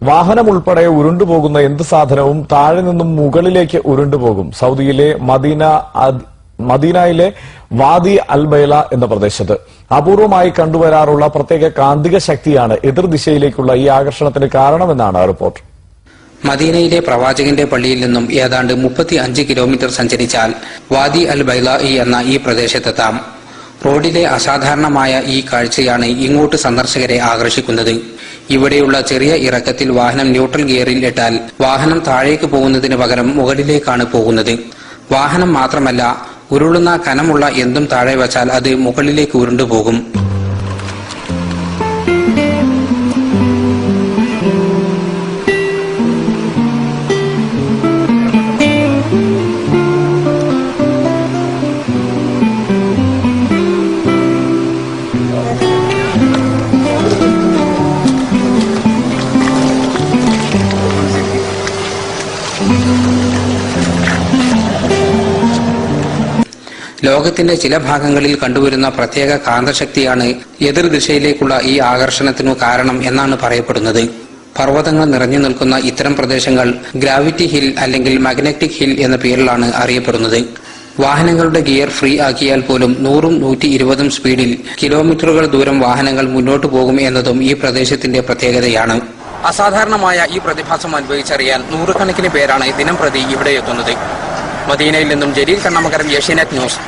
വാഹനം ഉൾപ്പെടെ ഉരുണ്ടുപോകുന്ന എന്ത് സാധനവും താഴെ നിന്നും മുകളിലേക്ക് ഉരുണ്ടുപോകും. സൗദിയിലെ മദീനയിലെ വാദി അൽ ബൈല എന്ന പ്രദേശത്ത് അപൂർവമായി കണ്ടുവരാറുള്ള പ്രത്യേക കാന്തിക ശക്തിയാണ് എതിർദിശയിലേക്കുള്ള ഈ ആകർഷണത്തിന് കാരണമെന്നാണ് റിപ്പോർട്ട്. മദീനയിലെ പ്രവാചകന്റെ പള്ളിയിൽ നിന്നും ഏതാണ്ട് 35 കിലോമീറ്റർ സഞ്ചരിച്ചാൽ വാദി അൽ ബൈല എന്ന ഈ പ്രദേശത്തെത്താം. റോഡിലെ അസാധാരണമായ ഈ കാഴ്ചയാണ് ഇങ്ങോട്ട് സന്ദർശകരെ ആകർഷിക്കുന്നത്. ഇവിടെയുള്ള ചെറിയ ഇറക്കത്തിൽ വാഹനം ന്യൂട്രൽ ഗിയറിൽ ഇട്ടാൽ വാഹനം താഴേക്ക് പോകുന്നതിന് പകരം മുകളിലേക്കാണ് പോകുന്നത്. വാഹനം മാത്രമല്ല, ഉരുളുന്ന കനമുള്ള എന്തും താഴെ വച്ചാൽ അത് മുകളിലേക്ക് ഉരുണ്ടുപോകും. ലോകത്തിന്റെ ചില ഭാഗങ്ങളിൽ കണ്ടുവരുന്ന പ്രത്യേക കാന്തശക്തിയാണ് എതിർദിശയിലേക്കുള്ള ഈ ആകർഷണത്തിനു കാരണം എന്നാണ് പറയപ്പെടുന്നത്. പർവ്വതങ്ങൾ നിറഞ്ഞു നിൽക്കുന്ന ഇത്തരം പ്രദേശങ്ങൾ ഗ്രാവിറ്റി ഹിൽ അല്ലെങ്കിൽ മാഗ്നറ്റിക് ഹിൽ എന്ന പേരിലാണ് അറിയപ്പെടുന്നത്. വാഹനങ്ങളുടെ ഗിയർ ഫ്രീ ആക്കിയാൽ പോലും 100ഉം 120ഉം സ്പീഡിൽ കിലോമീറ്ററുകൾ ദൂരം വാഹനങ്ങൾ മുന്നോട്ടു പോകും എന്നതും ഈ പ്രദേശത്തിന്റെ പ്രത്യേകതയാണ്. അസാധാരണമായ ഈ പ്രതിഭാസം അനുഭവിച്ചറിയാൻ നൂറുകണക്കിന് പേരാണ് ദിനം പ്രതി ഇവിടെ എത്തുന്നത്. മദീനയിൽ നിന്നും ജലീൽ കണ്ണമകരം, ഏഷ്യാനെറ്റ് ന്യൂസ്.